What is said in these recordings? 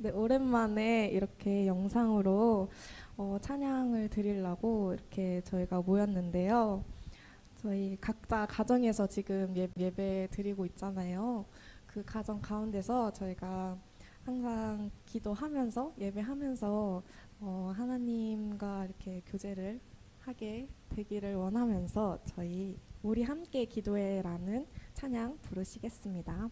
네, 오랜만에 이렇게 영상으로 찬양을 드리려고 이렇게 저희가 모였는데요. 저희 각자 가정에서 지금 예배 드리고 있잖아요. 그 가정 가운데서 저희가 항상 기도하면서 예배하면서 하나님과 이렇게 교제를 하게 되기를 원하면서 저희 우리 함께 기도해라는 찬양 부르시겠습니다.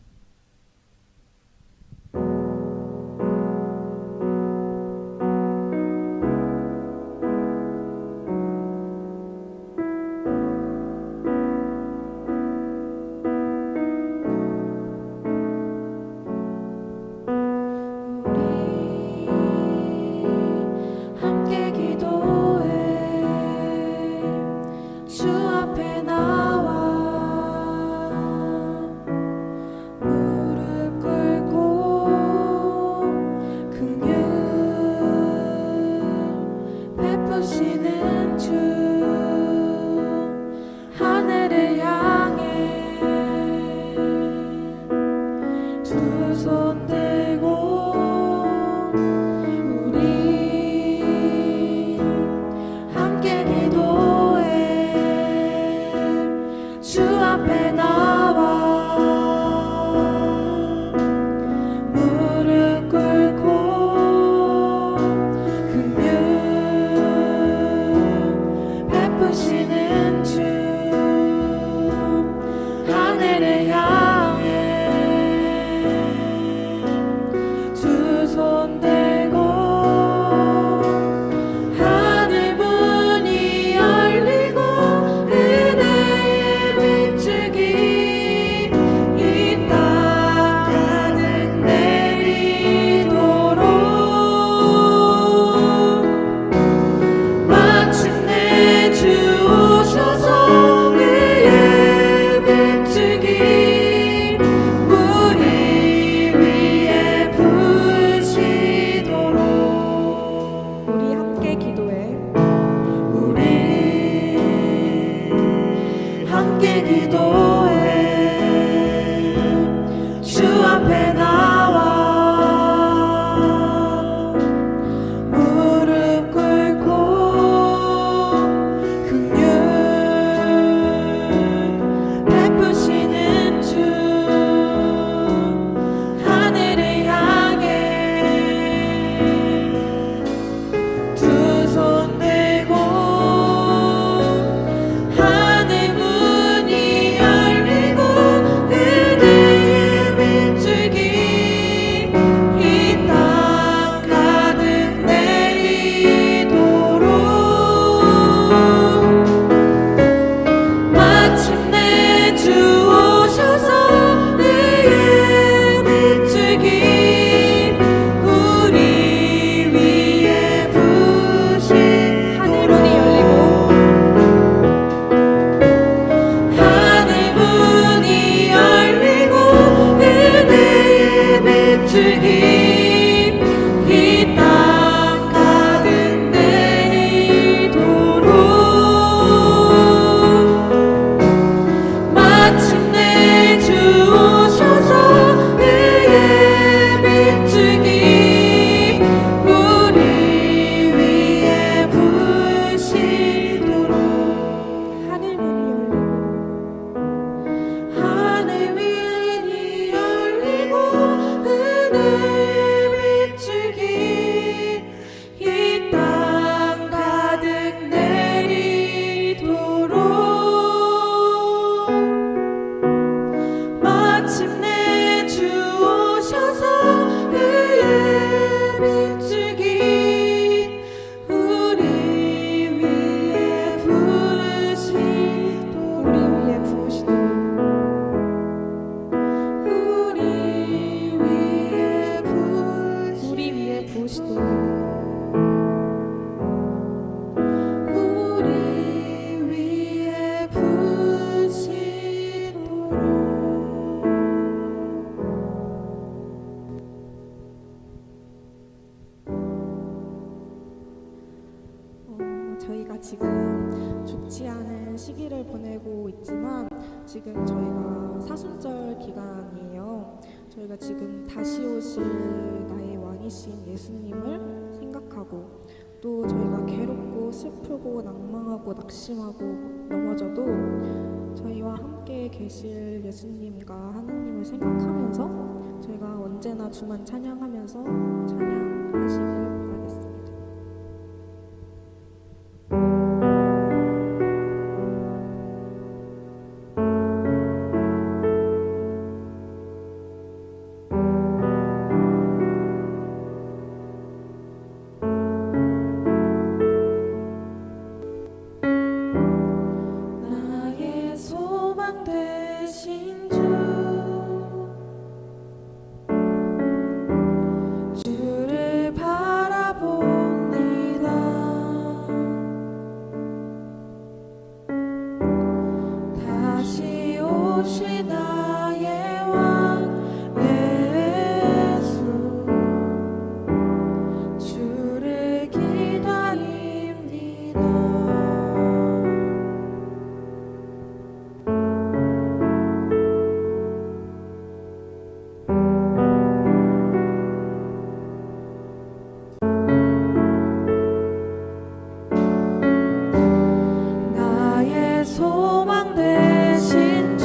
함께 기도해 주 앞에 나와 무릎 꿇고 긍휼 베푸시는 주 하늘을 향해 두 손 들고 우리 함께 기도해 주 앞에 나와 무릎 꿇고 긍휼 베푸시는 주 하늘을 향해 두 손 들고 하늘 문이 열리고 은혜의 비추기 이 땅 가득 내리도록 마침내 주 오셔서 의의 비추기 우리 위에 부으시도록 우리 함께 기도해. 우리 함께 기도해 주 앞에 나와 무릎 꿇고 긍휼 베푸시는 주 하늘을 향해 두 손 들고 하늘 문이 열리고 은혜의 비추기 이 땅 가득 내리도록 마침내 주 오셔서 의의 비추기 우리 위에 하늘 문이 열리고 은혜의 비추기 이 땅 가득 내리도록 마침내 주 오셔서 의의 비추기 우리 위에 부으시도록 하늘 문이 열리고 하늘 문이 열리고 은혜의 비추기 이 땅 가득 내리도록 마침내 주 오셔서 의의 비추기 우리 위에 부으시도록 우리 위에 부으시도록 우리 위에 우리 위에 부으시도록 우리 위에 저희가 지금 좋지 않은 시기를 보내고 있지만 지금 저희가 사순절 기간이에요. 저희가 지금 다시 오실 나의 왕이 왕이신 예수님을 생각하고 또 저희가 괴롭고 슬프고 낭망하고 낙심하고 넘어져도 저희와 함께 계실 예수님과 하나님을 생각하면서 저희가 언제나 주만 찬양하면서 찬양하시길 바라겠습니다. 나의 소망 되신 주를 바라봅니다. 다시 오신 나의 왕 예수, 주를 기다립니다. 나의 소망 되신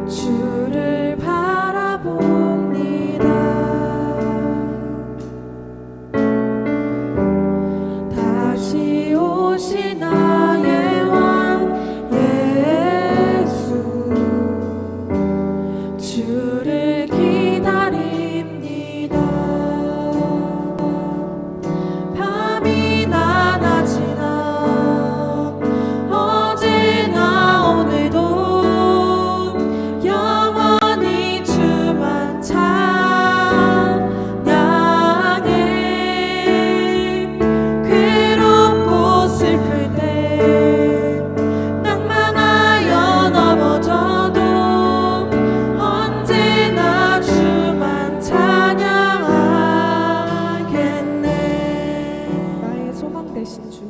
주를 바라봅니다. 다시 오신 나의 왕 예수, 주를 기다립니다. 밤이나 낮이나 어제나 오늘도 영원히 주만 찬양해. 괴롭고 슬플 때 낭만하여 넘어져도 언제나 주만 찬양하겠네. 나의 소망 되신 주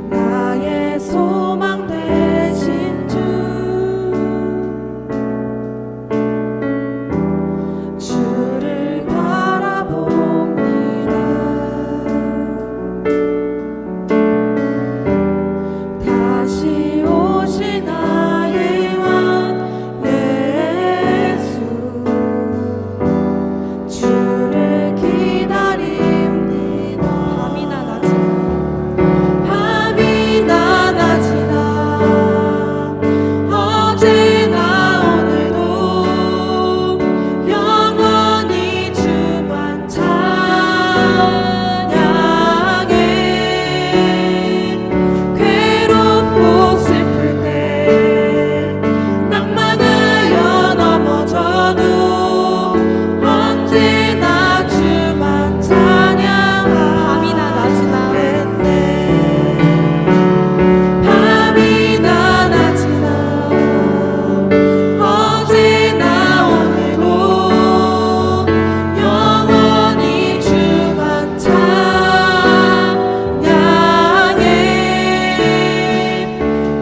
나의 소망 되신 주를 바라봅니다. 다시 오신 나의 왕 예수, 주를 기다립니다. 밤이나 낮이나 밤이나 낮이나 어제나 오늘도 영원히 주만 찬양해. 괴롭고 슬플 때 낭만하여 넘어져도 언제나 주만 찬양하겠네. 밤이나 낮이나 어제나 오늘도 영원히 주만 찬양해.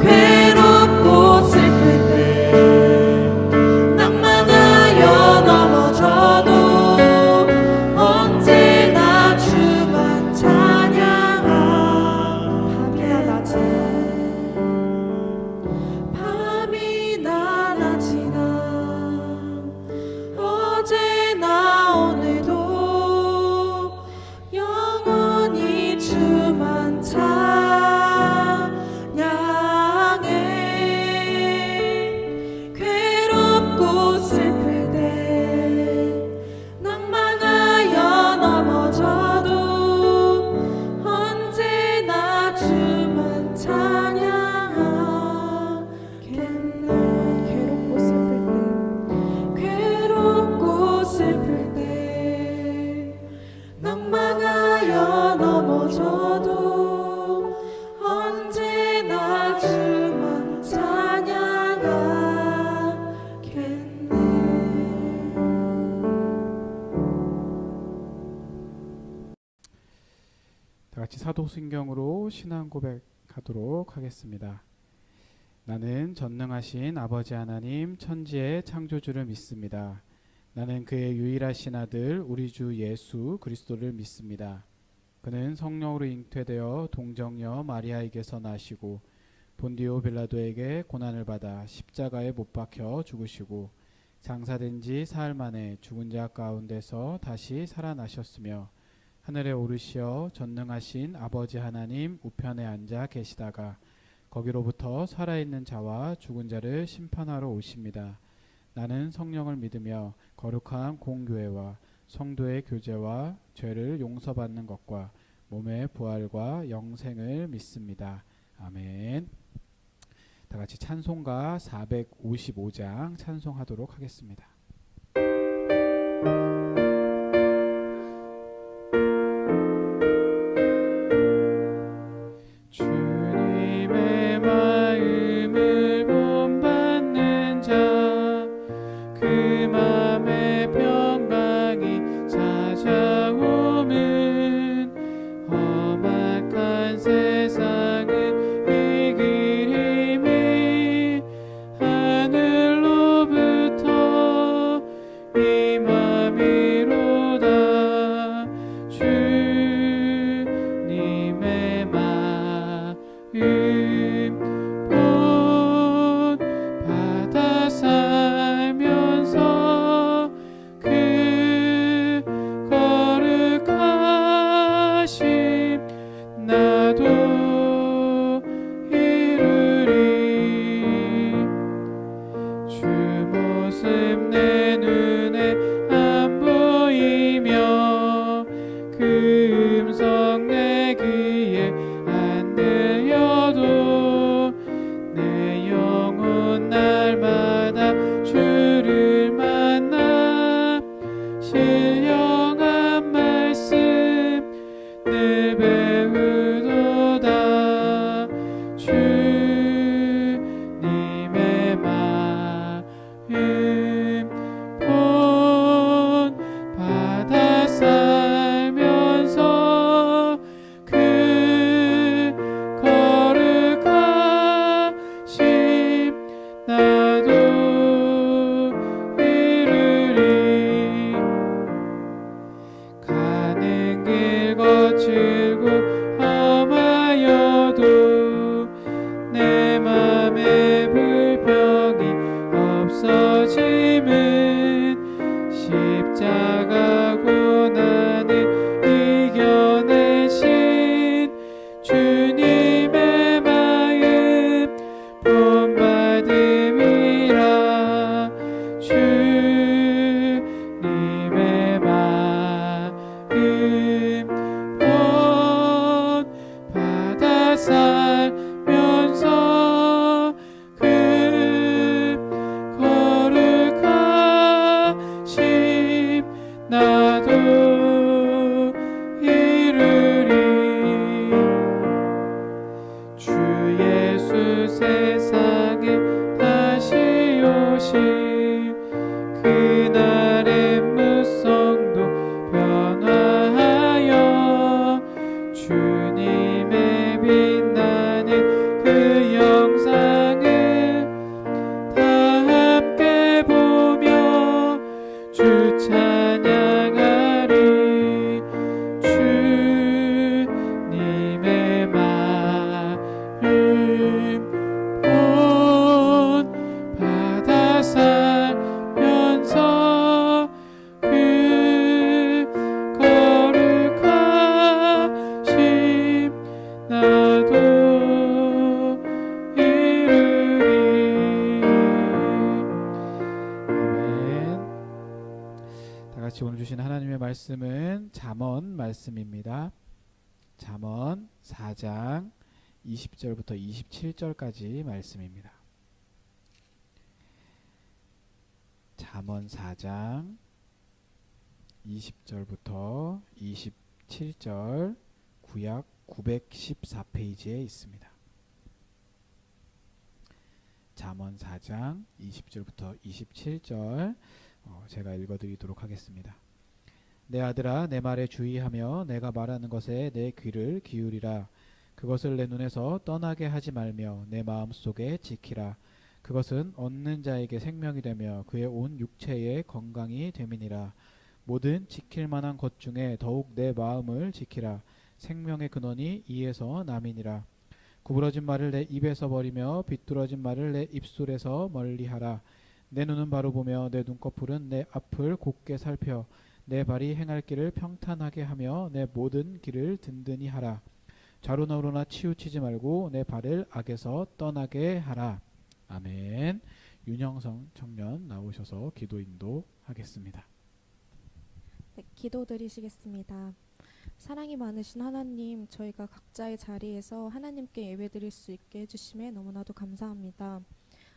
괴롭고 슬플 때 낭만하여 넘어져도 언제나 주만 찬양하겠네. 밤이나 낮이나 어제나 오늘도 영원히 주만 찬양해. 괴롭고 슬플 때 낭만하여 넘어져도 언제나 주만 찬양하겠네. 괴롭고 슬플 때 괴롭고 슬플 때 낭만하여 넘어져도 언제나 주만 찬양하겠네. 다 같이 사도신경으로 신앙 고백하도록 하겠습니다. 나는 전능하신 아버지 하나님 천지의 창조주를 믿습니다. 나는 그의 유일하신 아들 우리 주 예수 그리스도를 믿습니다. 그는 성령으로 잉태되어 동정녀 마리아에게서 나시고 본디오 빌라도에게 고난을 받아 십자가에 못 박혀 죽으시고 장사된 지 사흘 만에 죽은 자 가운데서 다시 살아나셨으며 하늘에 오르시어 전능하신 아버지 하나님 우편에 앉아 계시다가 거기로부터 살아있는 자와 죽은 자를 심판하러 오십니다. 나는 성령을 믿으며 거룩한 공교회와 성도의 교제와 죄를 용서받는 것과 몸의 부활과 영생을 믿습니다. 아멘. 다 같이 찬송가 455장 찬송하도록 하겠습니다. 주님의 마음을 본받는 자 그 맘에 평강이 찾아오면 험악한 세상을 이길 힘이 하늘로부터 임함이로다. 주님의 마음 본받아 살면서 그 거룩하심 나도 이루리. 주 모습 내 눈에 안 보이며 그 음성 내 귀에 안 들려도 내 영혼 날마다 주를 만나 신령한 말씀 늘 배우도다. 주님의 마음 본받아 살면서 그 거룩하심 나도 이루리. 가는 길 거칠고 험하여도 내 맘에 불평이 없어짐은 십자가 고난을 이겨내신 주님의 마음 본받음이라. 주님의 마음 본받아 살면서 그 거룩하심 나도 이루리. 주 예수 세상에 다시 오실 그날의 무성도 변화하여 주님의 빛나는 그 영상을 다 함께 보며 주 찬양하리. 주님의 마음 본받아 살면서 그 거룩하심 나도 이루리. 아멘. 다 같이 오늘 주신 하나님의 말씀은 잠언 말씀입니다. 잠언 4장 20절부터 27절까지 말씀입니다. 잠언 4장 20절부터 27절 구약 914페이지에 있습니다. 잠언 4장 20절부터 27절 제가 읽어드리도록 하겠습니다. 내 아들아 내 말에 주의하며 내가 말하는 것에 내 귀를 기울이라. 그것을 내 눈에서 떠나게 하지 말며 내 마음속에 지키라. 그것은 얻는 자에게 생명이 되며 그의 온 육체에 건강이 됨이니라. 모든 지킬 만한 것 중에 더욱 내 마음을 지키라. 생명의 근원이 이에서 남이니라. 구부러진 말을 내 입에서 버리며 비뚤어진 말을 내 입술에서 멀리하라. 내 눈은 바로 보며 내 눈꺼풀은 내 앞을 곧게 살펴 내 발이 행할 길을 평탄하게 하며 내 모든 길을 든든히 하라. 좌로나 우로나 치우치지 말고 내 발을 악에서 떠나게 하라. 아멘. 윤영성 청년 나오셔서 기도 인도하겠습니다. 네, 기도드리시겠습니다. 사랑이 많으신 하나님, 저희가 각자의 자리에서 하나님께 예배드릴 수 있게 해주심에 너무나도 감사합니다.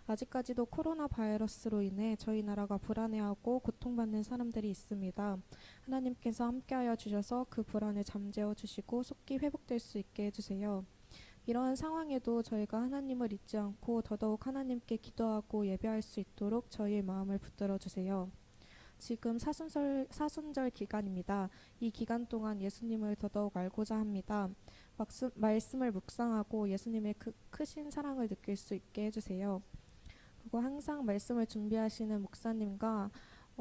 아직까지도 코로나 바이러스로 인해 저희 나라가 불안해하고 고통받는 사람들이 있습니다. 하나님께서 함께하여 주셔서 그 불안을 잠재워 주시고 속히 회복될 수 있게 해주세요. 이러한 상황에도 저희가 하나님을 잊지 않고 더더욱 하나님께 기도하고 예배할 수 있도록 저희의 마음을 붙들어 주세요. 지금 사순절 기간입니다. 이 기간 동안 예수님을 더더욱 알고자 합니다. 말씀을 묵상하고 예수님의 크신 사랑을 느낄 수 있게 해주세요. 그리고 항상 말씀을 준비하시는 목사님과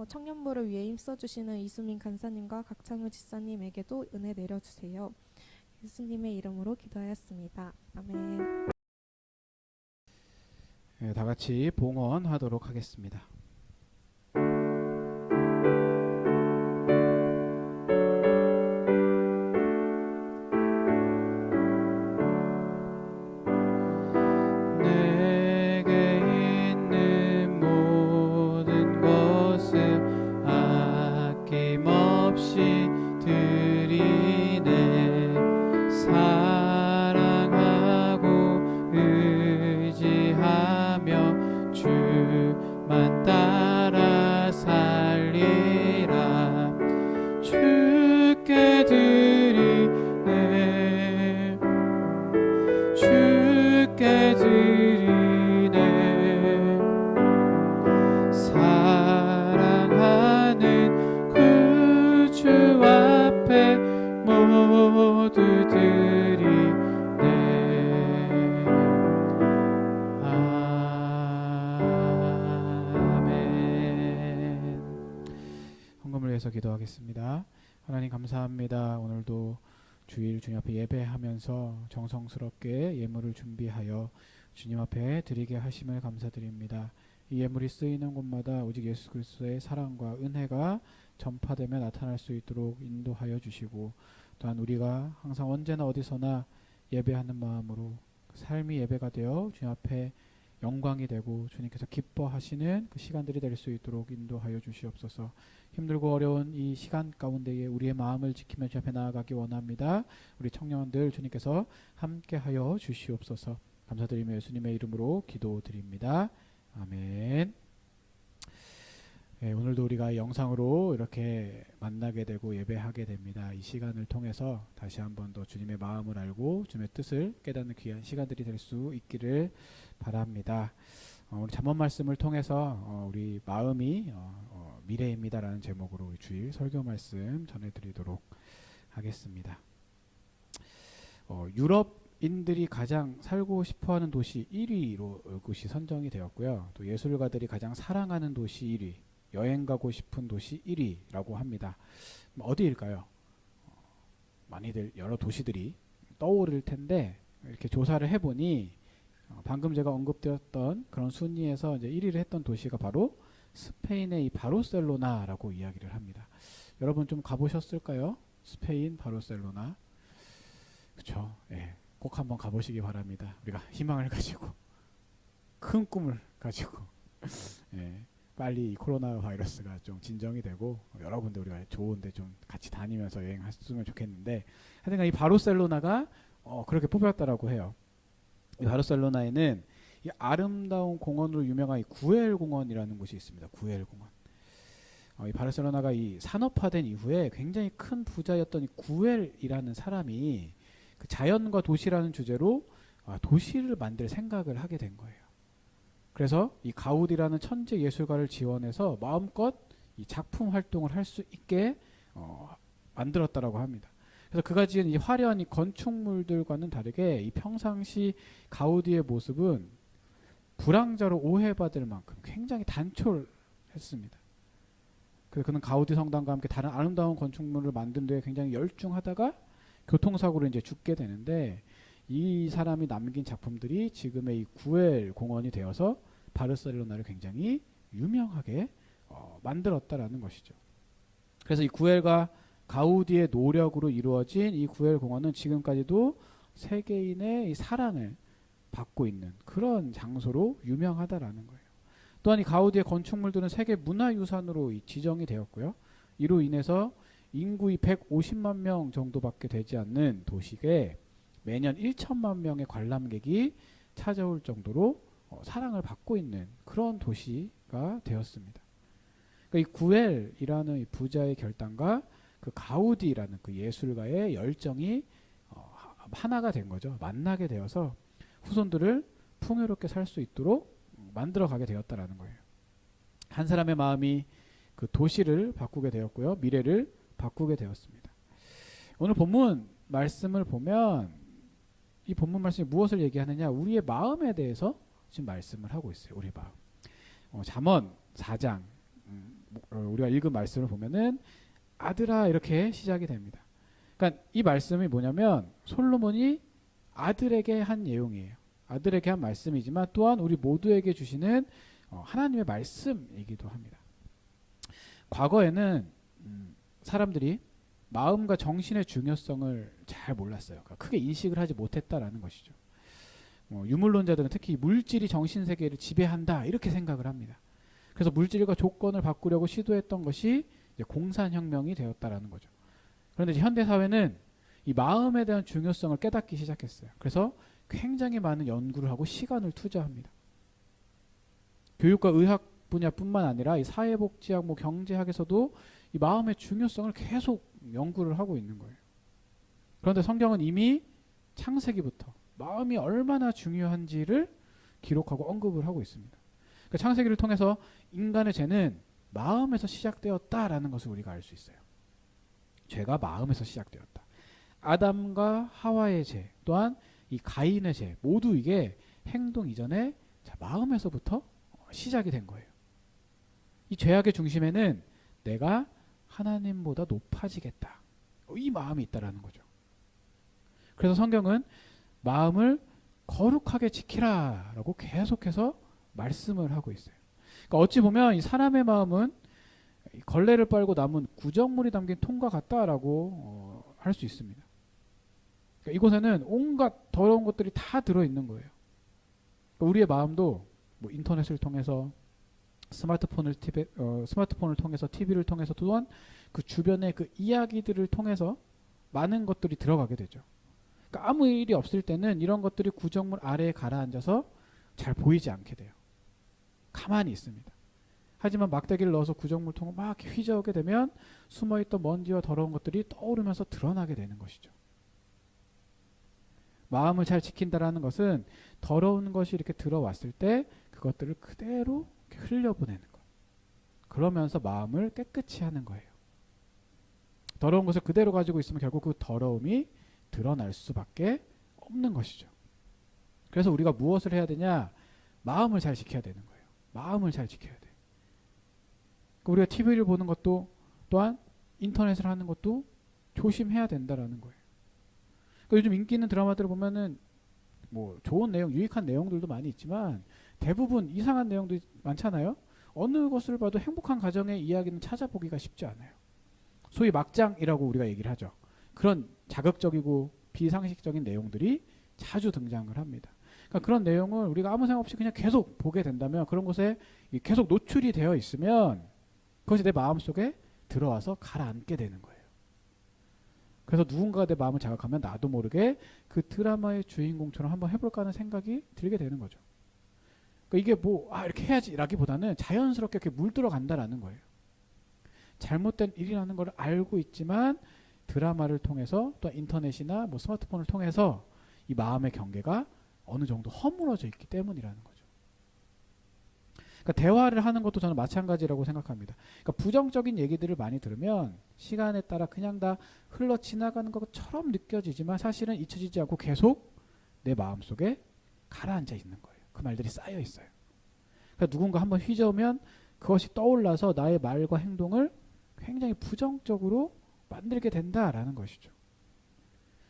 청년부를 위해 힘써주시는 이수민 간사님과 각창우 지사님에게도 은혜 내려주세요. 예수님의 이름으로 기도하였습니다. 아멘. 네, 다 같이 봉헌하도록 하겠습니다. 기도하겠습니다. 하나님 감사합니다. 오늘도 주일 주님 앞에 예배하면서 정성스럽게 예물을 준비하여 주님 앞에 드리게 하심을 감사드립니다. 이 예물이 쓰이는 곳마다 오직 예수 그리스도의 사랑과 은혜가 전파되며 나타날 수 있도록 인도하여 주시고, 또한 우리가 항상 언제나 어디서나 예배하는 마음으로 삶이 예배가 되어 주님 앞에 영광이 되고 주님께서 기뻐하시는 그 시간들이 될 수 있도록 인도하여 주시옵소서. 힘들고 어려운 이 시간 가운데에 우리의 마음을 지키며 주 앞에 나아가기 원합니다. 우리 청년들 주님께서 함께하여 주시옵소서. 감사드리며 예수님의 이름으로 기도드립니다. 아멘. 네, 오늘도 우리가 영상으로 이렇게 만나게 되고 예배하게 됩니다. 이 시간을 통해서 다시 한번 더 주님의 마음을 알고 주님의 뜻을 깨닫는 귀한 시간들이 될 수 있기를 바랍니다. 오늘 잠언 말씀을 통해서 우리 마음이 미래입니다라는 제목으로 주일 설교 말씀 전해드리도록 하겠습니다. 유럽인들이 가장 살고 싶어하는 도시 1위로 이곳이 선정이 되었고요. 또 예술가들이 가장 사랑하는 도시 1위, 여행 가고 싶은 도시 1위라고 합니다. 어디일까요? 많이들 여러 도시들이 떠오를 텐데 이렇게 조사를 해보니 방금 제가 언급되었던 그런 순위에서 이제 1위를 했던 도시가 바로 스페인의 이 바르셀로나라고 이야기를 합니다. 여러분 좀 가보셨을까요? 스페인 바르셀로나. 그렇죠. 예, 꼭 한번 가보시기 바랍니다. 우리가 희망을 가지고 큰 꿈을 가지고 예, 빨리 이 코로나 바이러스가 좀 진정이 되고 여러 군데 우리가 좋은데 좀 같이 다니면서 여행했으면 좋겠는데, 하여튼 이 바르셀로나가 그렇게 뽑혔다라고 해요. 이 바르셀로나에는 이 아름다운 공원으로 유명한 이 구엘 공원이라는 곳이 있습니다. 구엘 공원. 이 바르셀로나가 이 산업화된 이후에 굉장히 큰 부자였던 이 구엘이라는 사람이 그 자연과 도시라는 주제로 도시를 만들 생각을 하게 된 거예요. 그래서 이 가우디라는 천재 예술가를 지원해서 마음껏 이 작품 활동을 할 수 있게 만들었다라고 합니다. 그래서 그가 지은 이 화려한 이 건축물들과는 다르게 이 평상시 가우디의 모습은 불황자로 오해받을 만큼 굉장히 단촐했습니다. 그래서 그는 가우디 성당과 함께 다른 아름다운 건축물을 만든 데에 굉장히 열중하다가 교통사고로 이제 죽게 되는데, 이 사람이 남긴 작품들이 지금의 이 구엘 공원이 되어서 바르셀로나를 굉장히 유명하게 만들었다라는 것이죠. 그래서 이 구엘과 가우디의 노력으로 이루어진 이 구엘 공원은 지금까지도 세계인의 이 사랑을 받고 있는 그런 장소로 유명하다라는 거예요. 또한 이 가우디의 건축물들은 세계 문화유산으로 지정이 되었고요. 이로 인해서 인구이 150만 명 정도밖에 되지 않는 도시에 매년 1천만 명의 관람객이 찾아올 정도로 사랑을 받고 있는 그런 도시가 되었습니다. 그러니까 이 구엘이라는 이 부자의 결단과 그 가우디라는 그 예술가의 열정이 하나가 된 거죠. 만나게 되어서 후손들을 풍요롭게 살 수 있도록 만들어가게 되었다라는 거예요. 한 사람의 마음이 그 도시를 바꾸게 되었고요. 미래를 바꾸게 되었습니다. 오늘 본문 말씀을 보면 이 본문 말씀이 무엇을 얘기하느냐? 우리의 마음에 대해서 지금 말씀을 하고 있어요. 우리 마음. 잠언 4장 우리가 읽은 말씀을 보면은 아들아 이렇게 시작이 됩니다. 그러니까 이 말씀이 뭐냐면 솔로몬이 아들에게 한 내용이에요. 아들에게 한 말씀이지만 또한 우리 모두에게 주시는 하나님의 말씀이기도 합니다. 과거에는 사람들이 마음과 정신의 중요성을 잘 몰랐어요. 그러니까 크게 인식을 하지 못했다라는 것이죠. 유물론자들은 특히 물질이 정신 세계를 지배한다 이렇게 생각을 합니다. 그래서 물질과 조건을 바꾸려고 시도했던 것이 이제 공산혁명이 되었다라는 거죠. 그런데 이제 현대 사회는 이 마음에 대한 중요성을 깨닫기 시작했어요. 그래서 굉장히 많은 연구를 하고 시간을 투자합니다. 교육과 의학 분야뿐만 아니라 이 사회복지학, 경제학에서도 이 마음의 중요성을 계속 연구를 하고 있는 거예요. 그런데 성경은 이미 창세기부터 마음이 얼마나 중요한지를 기록하고 언급을 하고 있습니다. 그러니까 창세기를 통해서 인간의 죄는 마음에서 시작되었다라는 것을 우리가 알 수 있어요. 죄가 마음에서 시작되었다. 아담과 하와의 죄, 또한 이 가인의 죄, 모두 이게 행동 이전에 마음에서부터 시작이 된 거예요. 이 죄악의 중심에는 내가 하나님보다 높아지겠다, 이 마음이 있다라는 거죠. 그래서 성경은 마음을 거룩하게 지키라라고 계속해서 말씀을 하고 있어요. 그러니까 어찌 보면 이 사람의 마음은 걸레를 빨고 남은 구정물이 담긴 통과 같다라고 할 수 있습니다. 그러니까 이곳에는 온갖 더러운 것들이 다 들어있는 거예요. 그러니까 우리의 마음도 인터넷을 통해서 스마트폰을 통해서 TV를 통해서 또한 그 주변의 그 이야기들을 통해서 많은 것들이 들어가게 되죠. 그러니까 아무 일이 없을 때는 이런 것들이 구정물 아래에 가라앉아서 잘 보이지 않게 돼요. 가만히 있습니다. 하지만 막대기를 넣어서 구정물통을 막 휘저으게 되면 숨어있던 먼지와 더러운 것들이 떠오르면서 드러나게 되는 것이죠. 마음을 잘 지킨다라는 것은 더러운 것이 이렇게 들어왔을 때 그것들을 그대로 흘려보내는 것. 그러면서 마음을 깨끗이 하는 거예요. 더러운 것을 그대로 가지고 있으면 결국 그 더러움이 드러날 수밖에 없는 것이죠. 그래서 우리가 무엇을 해야 되냐? 마음을 잘 지켜야 되는 거예요. 마음을 잘 지켜야 돼. 우리가 TV를 보는 것도 또한 인터넷을 하는 것도 조심해야 된다라는 거예요. 그러니까 요즘 인기 있는 드라마들을 보면은 좋은 내용, 유익한 내용들도 많이 있지만 대부분 이상한 내용도 많잖아요. 어느 것을 봐도 행복한 가정의 이야기는 찾아보기가 쉽지 않아요. 소위 막장이라고 우리가 얘기를 하죠. 그런 자극적이고 비상식적인 내용들이 자주 등장을 합니다. 그러니까 그런 내용을 우리가 아무 생각 없이 그냥 계속 보게 된다면, 그런 곳에 계속 노출이 되어 있으면 그것이 내 마음속에 들어와서 가라앉게 되는 거예요. 그래서 누군가가 내 마음을 자극하면 나도 모르게 그 드라마의 주인공처럼 한번 해볼까 하는 생각이 들게 되는 거죠. 그러니까 이게 이렇게 해야지 라기보다는 자연스럽게 이렇게 물들어간다라는 거예요. 잘못된 일이라는 걸 알고 있지만 드라마를 통해서 또 인터넷이나 스마트폰을 통해서 이 마음의 경계가 어느 정도 허물어져 있기 때문이라는 거죠. 그러니까 대화를 하는 것도 저는 마찬가지라고 생각합니다. 그러니까 부정적인 얘기들을 많이 들으면 시간에 따라 그냥 다 흘러 지나가는 것처럼 느껴지지만 사실은 잊혀지지 않고 계속 내 마음속에 가라앉아 있는 거예요. 그 말들이 쌓여 있어요. 그러니까 누군가 한번 휘저으면 그것이 떠올라서 나의 말과 행동을 굉장히 부정적으로 만들게 된다라는 것이죠.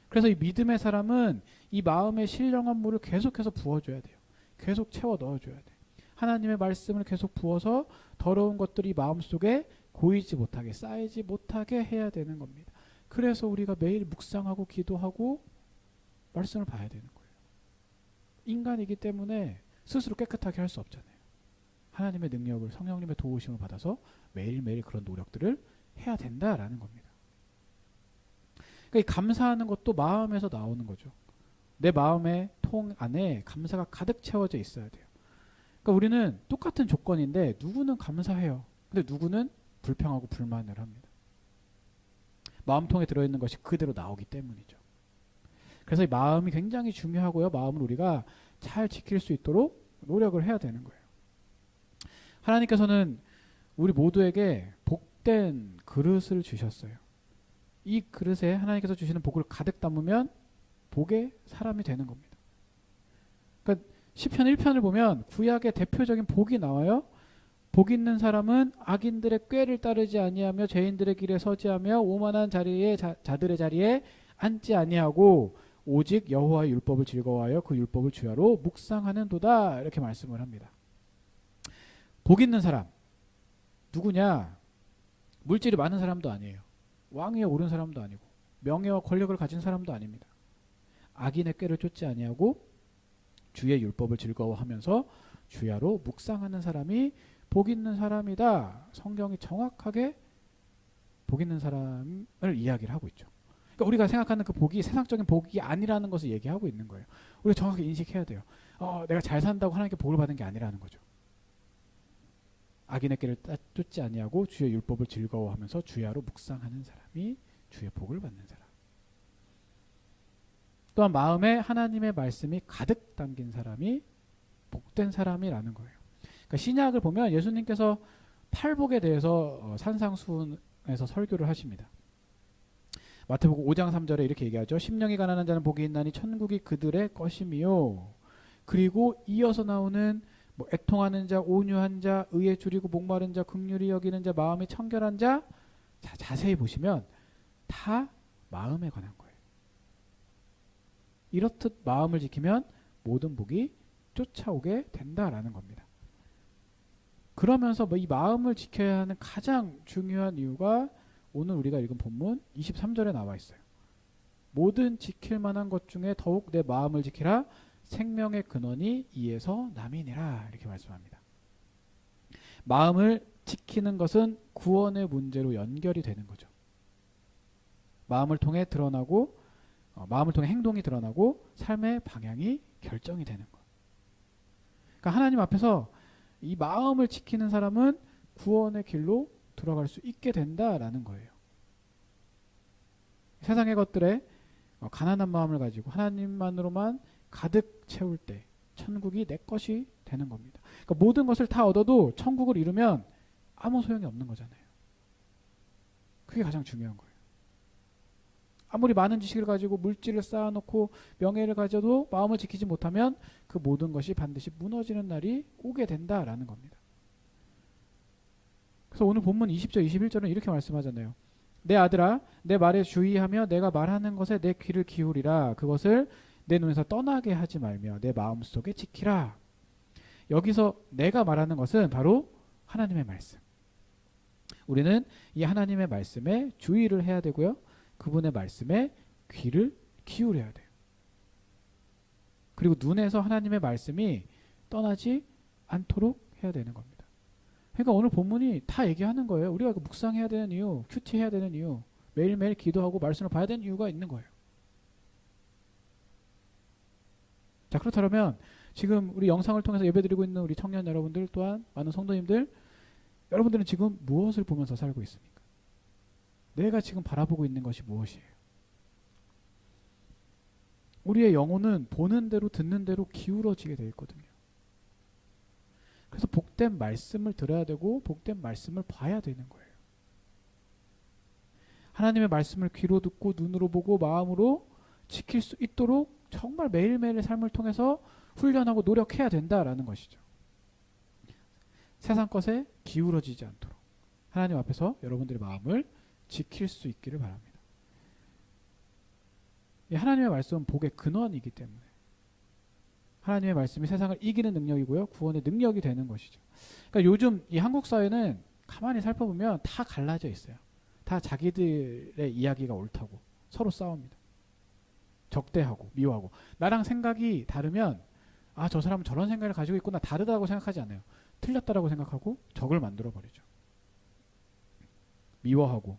그래서 이 믿음의 사람은 이 마음의 신령한 물을 계속해서 부어줘야 돼요. 계속 채워 넣어줘야 돼요. 하나님의 말씀을 계속 부어서 더러운 것들이 마음속에 고이지 못하게 쌓이지 못하게 해야 되는 겁니다. 그래서 우리가 매일 묵상하고 기도하고 말씀을 봐야 되는 거예요. 인간이기 때문에 스스로 깨끗하게 할 수 없잖아요. 하나님의 능력을 성령님의 도우심을 받아서 매일매일 그런 노력들을 해야 된다라는 겁니다. 그러니까 이 감사하는 것도 마음에서 나오는 거죠. 내 마음의 통 안에 감사가 가득 채워져 있어야 돼요. 그러니까 우리는 똑같은 조건인데 누구는 감사해요. 근데 누구는 불평하고 불만을 합니다. 마음통에 들어있는 것이 그대로 나오기 때문이죠. 그래서 이 마음이 굉장히 중요하고요. 마음을 우리가 잘 지킬 수 있도록 노력을 해야 되는 거예요. 하나님께서는 우리 모두에게 복된 그릇을 주셨어요. 이 그릇에 하나님께서 주시는 복을 가득 담으면 복의 사람이 되는 겁니다. 그러니까 시편 1편을 보면 구약의 대표적인 복이 나와요. 복 있는 사람은 악인들의 꾀를 따르지 아니하며 죄인들의 길에 서지하며 오만한 자리에 자들의 자리에 앉지 아니하고 오직 여호와의 율법을 즐거워하여 그 율법을 주야로 묵상하는도다 이렇게 말씀을 합니다. 복 있는 사람 누구냐? 물질이 많은 사람도 아니에요. 왕위에 오른 사람도 아니고 명예와 권력을 가진 사람도 아닙니다. 악인의 꾀를 쫓지 아니하고 주의 율법을 즐거워하면서 주야로 묵상하는 사람이 복 있는 사람이다. 성경이 정확하게 복 있는 사람을 이야기를 하고 있죠. 그러니까 우리가 생각하는 그 복이 세상적인 복이 아니라는 것을 얘기하고 있는 거예요. 우리가 정확히 인식해야 돼요. 내가 잘 산다고 하나님께 복을 받은 게 아니라는 거죠. 악인의 길을 쫓지 아니하고 주의 율법을 즐거워하면서 주야로 묵상하는 사람이 주의 복을 받는 사람. 또한 마음에 하나님의 말씀이 가득 담긴 사람이 복된 사람이라는 거예요. 그러니까 신약을 보면 예수님께서 팔복에 대해서 산상수훈에서 설교를 하십니다. 마태복음 5장 3절에 이렇게 얘기하죠. 심령이 가난한 자는 복이 있나니 천국이 그들의 것이미요. 그리고 이어서 나오는 애통하는 자, 온유한 자, 의에 줄이고 목마른 자, 긍휼히 여기는 자, 마음이 청결한 자. 자, 자세히 보시면 다 마음에 관한 거예요. 이렇듯 마음을 지키면 모든 복이 쫓아오게 된다라는 겁니다. 그러면서 이 마음을 지켜야 하는 가장 중요한 이유가 오늘 우리가 읽은 본문 23절에 나와 있어요. 모든 지킬 만한 것 중에 더욱 내 마음을 지키라. 생명의 근원이 이에서 남이니라. 이렇게 말씀합니다. 마음을 지키는 것은 구원의 문제로 연결이 되는 거죠. 마음을 통해 드러나고 마음을 통해 행동이 드러나고 삶의 방향이 결정이 되는 것. 그러니까 하나님 앞에서 이 마음을 지키는 사람은 구원의 길로 들어갈 수 있게 된다라는 거예요. 세상의 것들에 가난한 마음을 가지고 하나님만으로만 가득 채울 때 천국이 내 것이 되는 겁니다. 그러니까 모든 것을 다 얻어도 천국을 이루면 아무 소용이 없는 거잖아요. 그게 가장 중요한 거예요. 아무리 많은 지식을 가지고 물질을 쌓아놓고 명예를 가져도 마음을 지키지 못하면 그 모든 것이 반드시 무너지는 날이 오게 된다라는 겁니다. 그래서 오늘 본문 20절 21절은 이렇게 말씀하잖아요. 내 아들아 내 말에 주의하며 내가 말하는 것에 내 귀를 기울이라. 그것을 내 눈에서 떠나게 하지 말며 내 마음속에 지키라. 여기서 내가 말하는 것은 바로 하나님의 말씀. 우리는 이 하나님의 말씀에 주의를 해야 되고요. 그분의 말씀에 귀를 기울여야 돼요. 그리고 눈에서 하나님의 말씀이 떠나지 않도록 해야 되는 겁니다. 그러니까 오늘 본문이 다 얘기하는 거예요. 우리가 묵상해야 되는 이유, 큐티해야 되는 이유, 매일매일 기도하고 말씀을 봐야 되는 이유가 있는 거예요. 자, 그렇다면 지금 우리 영상을 통해서 예배드리고 있는 우리 청년 여러분들 또한 많은 성도님들, 여러분들은 지금 무엇을 보면서 살고 있습니까? 내가 지금 바라보고 있는 것이 무엇이에요? 우리의 영혼은 보는 대로 듣는 대로 기울어지게 되어 있거든요. 그래서 복된 말씀을 들어야 되고 복된 말씀을 봐야 되는 거예요. 하나님의 말씀을 귀로 듣고 눈으로 보고 마음으로 지킬 수 있도록 정말 매일매일의 삶을 통해서 훈련하고 노력해야 된다라는 것이죠. 세상 것에 기울어지지 않도록 하나님 앞에서 여러분들의 마음을 지킬 수 있기를 바랍니다. 이 하나님의 말씀은 복의 근원이기 때문에 하나님의 말씀이 세상을 이기는 능력이고요. 구원의 능력이 되는 것이죠. 그러니까 요즘 이 한국 사회는 가만히 살펴보면 다 갈라져 있어요. 다 자기들의 이야기가 옳다고 서로 싸웁니다. 적대하고 미워하고 나랑 생각이 다르면 아, 저 사람은 저런 생각을 가지고 있구나 다르다고 생각하지 않아요. 틀렸다라고 생각하고 적을 만들어 버리죠. 미워하고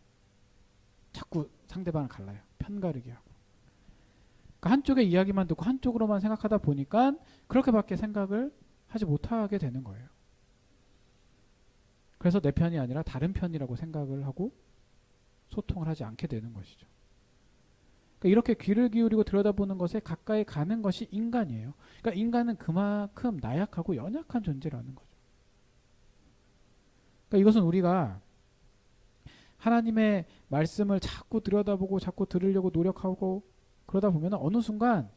자꾸 상대방을 갈라요. 편가르게 하고. 그러니까 한쪽의 이야기만 듣고 한쪽으로만 생각하다 보니까 그렇게밖에 생각을 하지 못하게 되는 거예요. 그래서 내 편이 아니라 다른 편이라고 생각을 하고 소통을 하지 않게 되는 것이죠. 그러니까 이렇게 귀를 기울이고 들여다보는 것에 가까이 가는 것이 인간이에요. 그러니까 인간은 그만큼 나약하고 연약한 존재라는 거죠. 그러니까 이것은 우리가 하나님의 말씀을 자꾸 들여다보고 자꾸 들으려고 노력하고 그러다 보면 어느 순간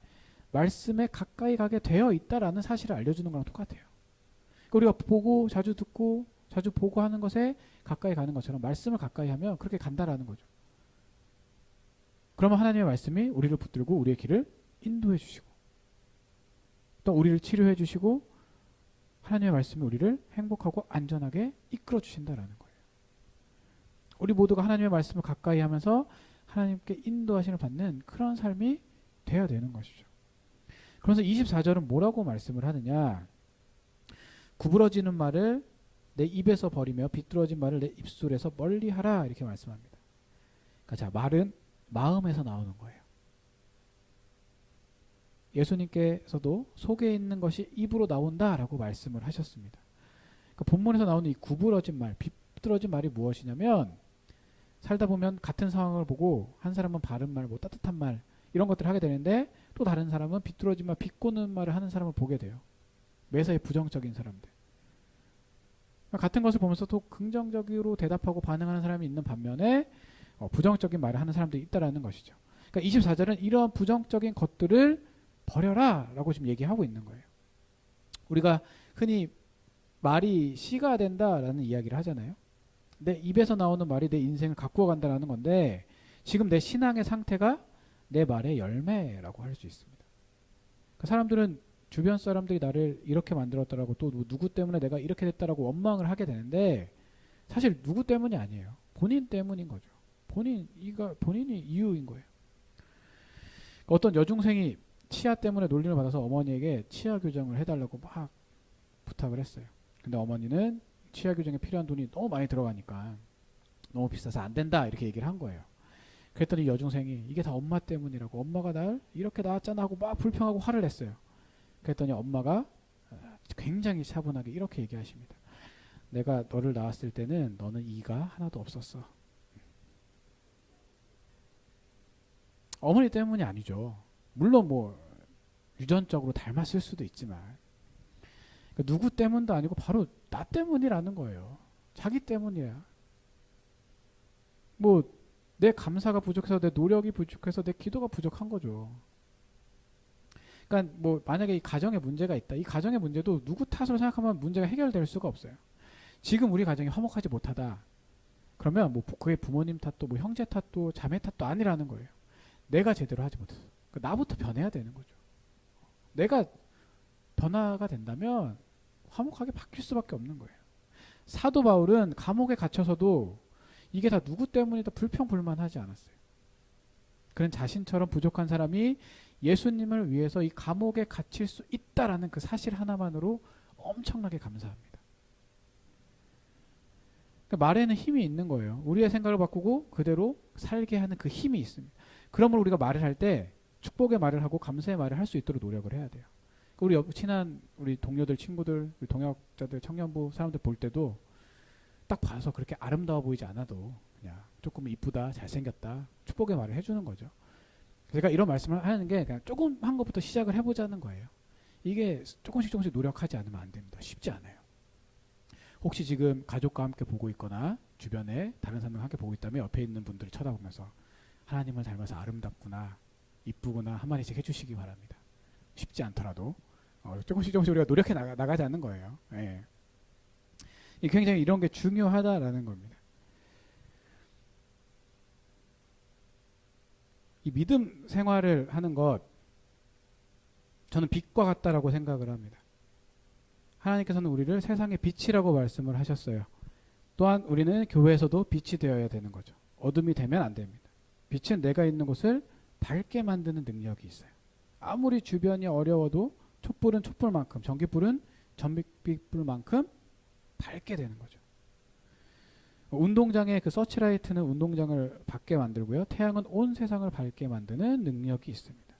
말씀에 가까이 가게 되어 있다라는 사실을 알려주는 거랑 똑같아요. 그러니까 우리가 보고 자주 듣고 자주 보고 하는 것에 가까이 가는 것처럼 말씀을 가까이 하면 그렇게 간다라는 거죠. 그러면 하나님의 말씀이 우리를 붙들고 우리의 길을 인도해 주시고 또 우리를 치료해 주시고 하나님의 말씀이 우리를 행복하고 안전하게 이끌어 주신다라는 거예요. 우리 모두가 하나님의 말씀을 가까이 하면서 하나님께 인도하심을 받는 그런 삶이 되어야 되는 것이죠. 그래서 24절은 뭐라고 말씀을 하느냐? 구부러지는 말을 내 입에서 버리며 비뚤어진 말을 내 입술에서 멀리하라 이렇게 말씀합니다. 그러니까 자, 말은 마음에서 나오는 거예요. 예수님께서도 속에 있는 것이 입으로 나온다라고 말씀을 하셨습니다. 그러니까 본문에서 나오는 이 구부러진 말, 비뚤어진 말이 무엇이냐면 살다 보면 같은 상황을 보고 한 사람은 바른 말, 뭐 따뜻한 말 이런 것들을 하게 되는데 또 다른 사람은 비뚤어진 말, 비꼬는 말을 하는 사람을 보게 돼요. 매사에 부정적인 사람들. 같은 것을 보면서 또 긍정적으로 대답하고 반응하는 사람이 있는 반면에 부정적인 말을 하는 사람들이 있다라는 것이죠. 그러니까 24절은 이런 부정적인 것들을 버려라 라고 지금 얘기하고 있는 거예요. 우리가 흔히 말이 씨가 된다라는 이야기를 하잖아요. 내 입에서 나오는 말이 내 인생을 가꾸어 간다라는 건데 지금 내 신앙의 상태가 내 말의 열매라고 할 수 있습니다. 그러니까 사람들은 주변 사람들이 나를 이렇게 만들었다라고 또 누구 때문에 내가 이렇게 됐다라고 원망을 하게 되는데 사실 누구 때문이 아니에요. 본인 때문인 거죠. 본인이 이유인 거예요. 어떤 여중생이 치아 때문에 놀림을 받아서 어머니에게 치아 교정을 해달라고 막 부탁을 했어요. 근데 어머니는 치아 교정에 필요한 돈이 너무 많이 들어가니까 너무 비싸서 안 된다 이렇게 얘기를 한 거예요. 그랬더니 여중생이 이게 다 엄마 때문이라고 엄마가 날 이렇게 낳았잖아 하고 막 불평하고 화를 냈어요. 그랬더니 엄마가 굉장히 차분하게 이렇게 얘기하십니다. 내가 너를 낳았을 때는 너는 이가 하나도 없었어. 어머니 때문이 아니죠. 물론 뭐 유전적으로 닮았을 수도 있지만 그러니까 누구 때문도 아니고 바로 나 때문이라는 거예요. 자기 때문이야. 뭐 내 감사가 부족해서 내 노력이 부족해서 내 기도가 부족한 거죠. 그러니까 뭐 만약에 이 가정에 문제가 있다. 이 가정의 문제도 누구 탓으로 생각하면 문제가 해결될 수가 없어요. 지금 우리 가정이 화목하지 못하다. 그러면 뭐 그게 부모님 탓도 뭐 형제 탓도 자매 탓도 아니라는 거예요. 내가 제대로 하지 못해서. 그러니까 나부터 변해야 되는 거죠. 내가 변화가 된다면 화목하게 바뀔 수밖에 없는 거예요. 사도 바울은 감옥에 갇혀서도 이게 다 누구 때문이다 불평불만하지 않았어요. 그는 자신처럼 부족한 사람이 예수님을 위해서 이 감옥에 갇힐 수 있다라는 그 사실 하나만으로 엄청나게 감사합니다. 그러니까 말에는 힘이 있는 거예요. 우리의 생각을 바꾸고 그대로 살게 하는 그 힘이 있습니다. 그러므로 우리가 말을 할 때 축복의 말을 하고 감사의 말을 할 수 있도록 노력을 해야 돼요. 우리 친한 우리 동료들, 친구들, 우리 동역자들, 청년부 사람들 볼 때도 딱 봐서 그렇게 아름다워 보이지 않아도 그냥 조금 이쁘다, 잘생겼다, 축복의 말을 해주는 거죠. 제가 이런 말씀을 하는 게 그냥 조금 한 것부터 시작을 해보자는 거예요. 이게 조금씩 노력하지 않으면 안 됩니다. 쉽지 않아요. 혹시 지금 가족과 함께 보고 있거나 주변에 다른 사람과 함께 보고 있다면 옆에 있는 분들을 쳐다보면서 하나님을 닮아서 아름답구나, 이쁘구나 한마디씩 해주시기 바랍니다. 쉽지 않더라도 조금씩 우리가 노력해 나가자는 거예요. 예. 굉장히 이런 게 중요하다라는 겁니다. 이 믿음 생활을 하는 것, 저는 빛과 같다라고 생각을 합니다. 하나님께서는 우리를 세상의 빛이라고 말씀을 하셨어요. 또한 우리는 교회에서도 빛이 되어야 되는 거죠. 어둠이 되면 안 됩니다. 빛은 내가 있는 곳을 밝게 만드는 능력이 있어요. 아무리 주변이 어려워도 촛불은 촛불만큼, 전기불은 전기불만큼 밝게 되는 거죠. 운동장의 그 서치라이트는 운동장을 밝게 만들고요. 태양은 온 세상을 밝게 만드는 능력이 있습니다.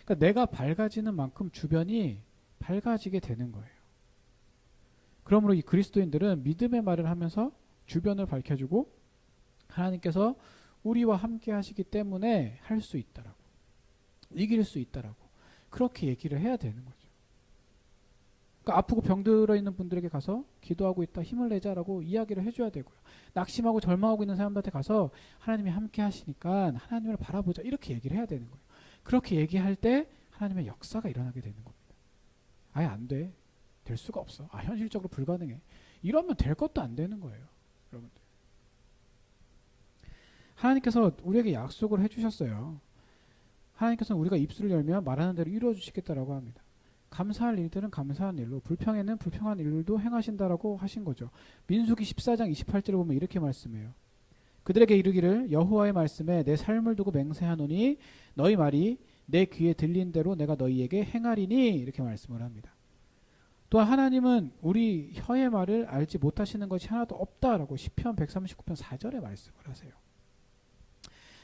그러니까 내가 밝아지는 만큼 주변이 밝아지게 되는 거예요. 그러므로 이 그리스도인들은 믿음의 말을 하면서 주변을 밝혀주고 하나님께서 우리와 함께 하시기 때문에 할 수 있다라고, 이길 수 있다라고 그렇게 얘기를 해야 되는 거죠. 그러니까 아프고 병들어 있는 분들에게 가서 기도하고 있다, 힘을 내자라고 이야기를 해줘야 되고요. 낙심하고 절망하고 있는 사람들한테 가서 하나님이 함께 하시니까 하나님을 바라보자 이렇게 얘기를 해야 되는 거예요. 그렇게 얘기할 때 하나님의 역사가 일어나게 되는 겁니다. 아예 안 돼. 될 수가 없어. 현실적으로 불가능해. 이러면 될 것도 안 되는 거예요. 여러분들. 하나님께서 우리에게 약속을 해주셨어요. 하나님께서는 우리가 입술을 열면 말하는 대로 이루어 주시겠다라고 합니다. 감사할 일들은 감사한 일로, 불평에는 불평한 일도 행하신다라고 하신 거죠. 민수기 14장 28절을 보면 이렇게 말씀해요. 그들에게 이르기를 여호와의 말씀에 내 삶을 두고 맹세하노니 너희 말이 내 귀에 들린 대로 내가 너희에게 행하리니 이렇게 말씀을 합니다. 또한 하나님은 우리 혀의 말을 알지 못하시는 것이 하나도 없다라고 시편 139편 4절에 말씀을 하세요.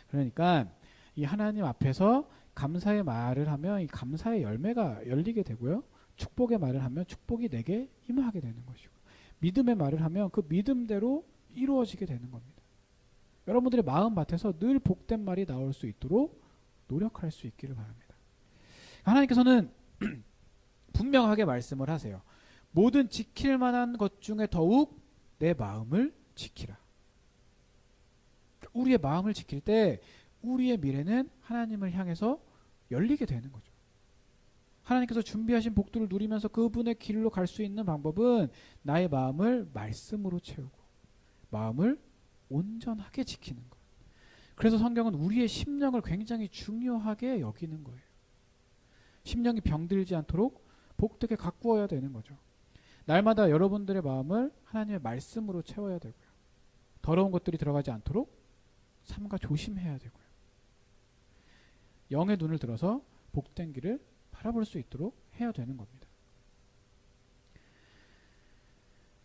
그러니까 이 하나님 앞에서 감사의 말을 하면 이 감사의 열매가 열리게 되고요. 축복의 말을 하면 축복이 내게 임하게 되는 것이고, 믿음의 말을 하면 그 믿음대로 이루어지게 되는 겁니다. 여러분들의 마음밭에서 늘 복된 말이 나올 수 있도록 노력할 수 있기를 바랍니다. 하나님께서는 분명하게 말씀을 하세요. 모든 지킬 만한 것 중에 더욱 내 마음을 지키라. 우리의 마음을 지킬 때 우리의 미래는 하나님을 향해서 열리게 되는 거죠. 하나님께서 준비하신 복들을 누리면서 그분의 길로 갈 수 있는 방법은 나의 마음을 말씀으로 채우고 마음을 온전하게 지키는 것. 그래서 성경은 우리의 심령을 굉장히 중요하게 여기는 거예요. 심령이 병들지 않도록 복되게 가꾸어야 되는 거죠. 날마다 여러분들의 마음을 하나님의 말씀으로 채워야 되고요. 더러운 것들이 들어가지 않도록 삼가 조심해야 되고요. 영의 눈을 들어서 복된 길을 바라볼 수 있도록 해야 되는 겁니다.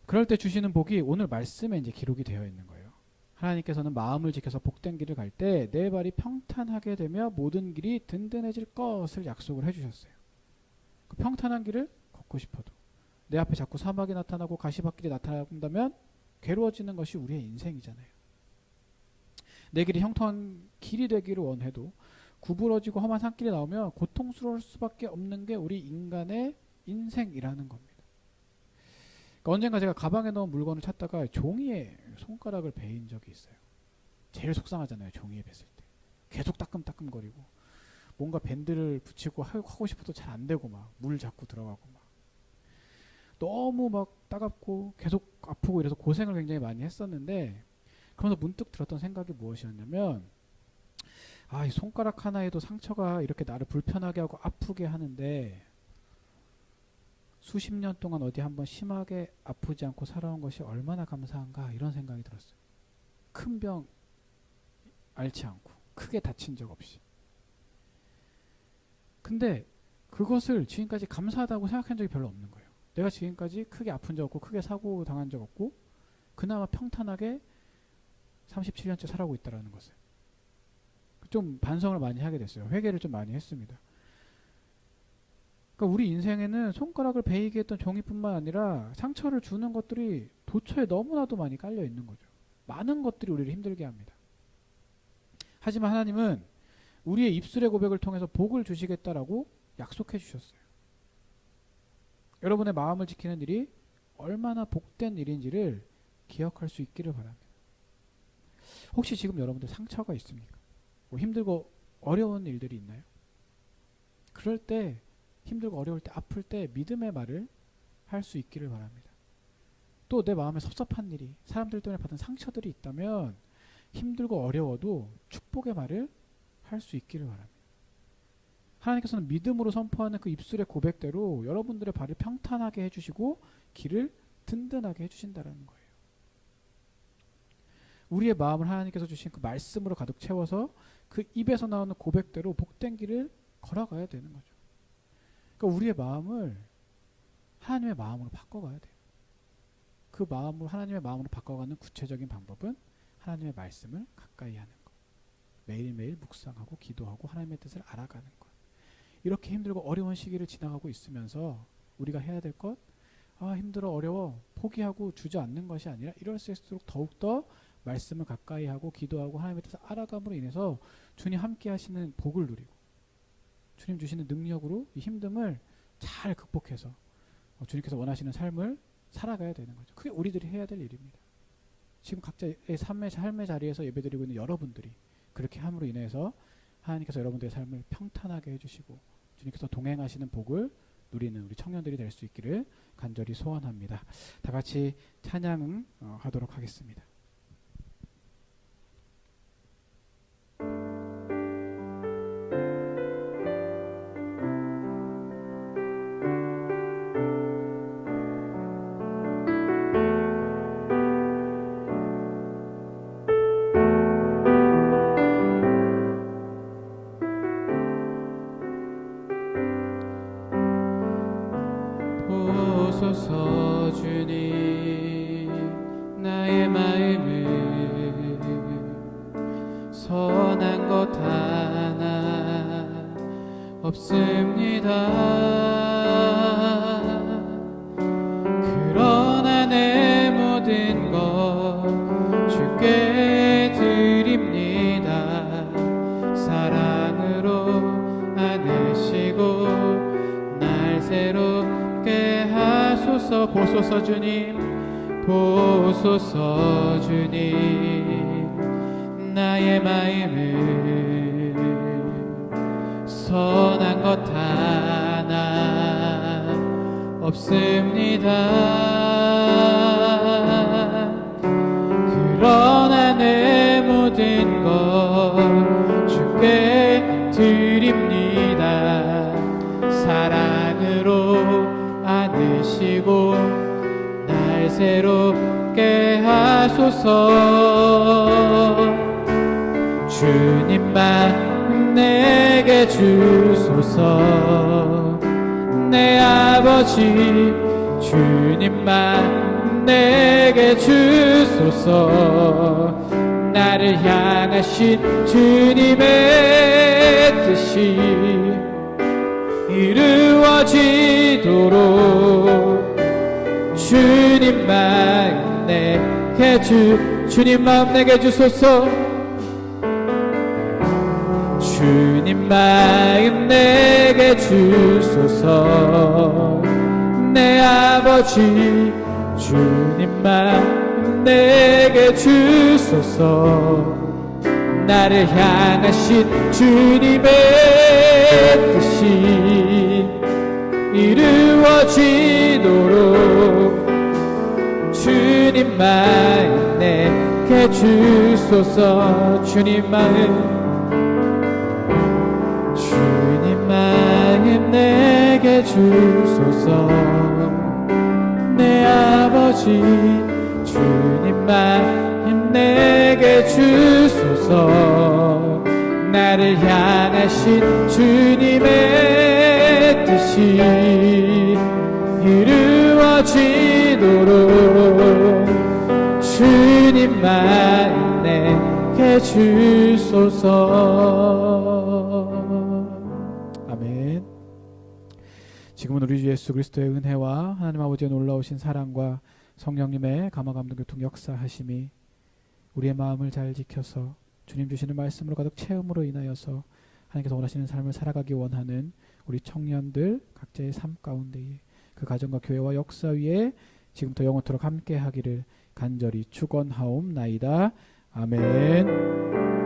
그럴 때 주시는 복이 오늘 말씀에 이제 기록이 되어 있는 거예요. 하나님께서는 마음을 지켜서 복된 길을 갈 때 내 발이 평탄하게 되며 모든 길이 든든해질 것을 약속을 해주셨어요. 그 평탄한 길을 걷고 싶어도 내 앞에 자꾸 사막이 나타나고 가시밭길이 나타난다면 괴로워지는 것이 우리의 인생이잖아요. 내 길이 형통한 길이 되기를 원해도 구부러지고 험한 산길이 나오면 고통스러울 수밖에 없는 게 우리 인간의 인생이라는 겁니다. 그러니까 언젠가 제가 가방에 넣은 물건을 찾다가 종이에 손가락을 베인 적이 있어요. 제일 속상하잖아요. 종이에 뱄을 때. 계속 따끔따끔거리고 뭔가 밴드를 붙이고 하고 싶어도 잘 안 되고 막 물 자꾸 들어가고 막 너무 막 따갑고 계속 아프고 이래서 고생을 굉장히 많이 했었는데, 그러면서 문득 들었던 생각이 무엇이었냐면, 이 손가락 하나에도 상처가 이렇게 나를 불편하게 하고 아프게 하는데 수십 년 동안 어디 한번 심하게 아프지 않고 살아온 것이 얼마나 감사한가, 이런 생각이 들었어요. 큰 병 앓지 않고 크게 다친 적 없이. 근데 그것을 지금까지 감사하다고 생각한 적이 별로 없는 거예요. 내가 지금까지 크게 아픈 적 없고 크게 사고 당한 적 없고 그나마 평탄하게 37년째 살아오고 있다는 것을 좀 반성을 많이 하게 됐어요. 회개를 좀 많이 했습니다. 그러니까 우리 인생에는 손가락을 베이게 했던 종이뿐만 아니라 상처를 주는 것들이 도처에 너무나도 많이 깔려 있는 거죠. 많은 것들이 우리를 힘들게 합니다. 하지만 하나님은 우리의 입술의 고백을 통해서 복을 주시겠다라고 약속해 주셨어요. 여러분의 마음을 지키는 일이 얼마나 복된 일인지를 기억할 수 있기를 바랍니다. 혹시 지금 여러분들 상처가 있습니까? 뭐 힘들고 어려운 일들이 있나요? 그럴 때 힘들고 어려울 때 아플 때 믿음의 말을 할 수 있기를 바랍니다. 또 내 마음에 섭섭한 일이 사람들 때문에 받은 상처들이 있다면 힘들고 어려워도 축복의 말을 할 수 있기를 바랍니다. 하나님께서는 믿음으로 선포하는 그 입술의 고백대로 여러분들의 발을 평탄하게 해주시고 길을 든든하게 해주신다는 거예요. 우리의 마음을 하나님께서 주신 그 말씀으로 가득 채워서 그 입에서 나오는 고백대로 복된 길을 걸어가야 되는 거죠. 그러니까 우리의 마음을 하나님의 마음으로 바꿔가야 돼요. 그 마음으로 하나님의 마음으로 바꿔가는 구체적인 방법은 하나님의 말씀을 가까이 하는 것, 매일매일 묵상하고 기도하고 하나님의 뜻을 알아가는 것. 이렇게 힘들고 어려운 시기를 지나가고 있으면서 우리가 해야 될 것, 힘들어 어려워 포기하고 주저앉는 것이 아니라 이럴수록 더욱더 말씀을 가까이 하고 기도하고 하나님의 뜻을 알아감으로 인해서 주님 함께 하시는 복을 누리고 주님 주시는 능력으로 이 힘듦을 잘 극복해서 주님께서 원하시는 삶을 살아가야 되는 거죠. 그게 우리들이 해야 될 일입니다. 지금 각자의 삶의 자리에서 예배드리고 있는 여러분들이 그렇게 함으로 인해서 하나님께서 여러분들의 삶을 평탄하게 해주시고 주님께서 동행하시는 복을 누리는 우리 청년들이 될 수 있기를 간절히 소원합니다. 다 같이 찬양 하도록 하겠습니다. 보소서 주님 나의 마음을 선한 것 하나 없습니다. 그러나 내 모든 것 주께 드립니다. 사랑으로 안으시고 날 새롭게 하소서. 보소서 주님, 보소서 주님 나의 마음을 선한 것 하나 없습니다. 그러나 내 모든 것 주께 드립니다. 사랑으로 안으시고 날 새롭게 하소서. 주님만 내게 주소서. 내 아버지 주님만 내게 주소서. 나를 향하신 주님의 뜻이 이루어지도록 주님 마음 내게 주님 마음 내게 주소서. 주님 마음 내게 주소서. 내 아버지 주님 마음 내게 주소서. 나를 향하신 주님의 뜻이 이루어지도록 주님 마음 내게 주소서. 주님 마음 내게 주소서. 내 아버지 주님 마음 내게 주소서. 나를 향하신 주님의 뜻이 이루어지도록 주님 마음 내게 주소서. 아멘. 지금은 우리 주 예수 그리스도의 은혜와 하나님 아버지의 놀라우신 사랑과 성령님의 감화감동 교통 역사하심이 우리의 마음을 잘 지켜서 주님 주시는 말씀으로 가득 채움으로 인하여서 하나님께서 원하시는 삶을 살아가기 원하는 우리 청년들 각자의 삶 가운데에 그 가정과 교회와 역사 위에 지금부터 영원토록 함께 하기를 간절히 축원하옵나이다. 아멘.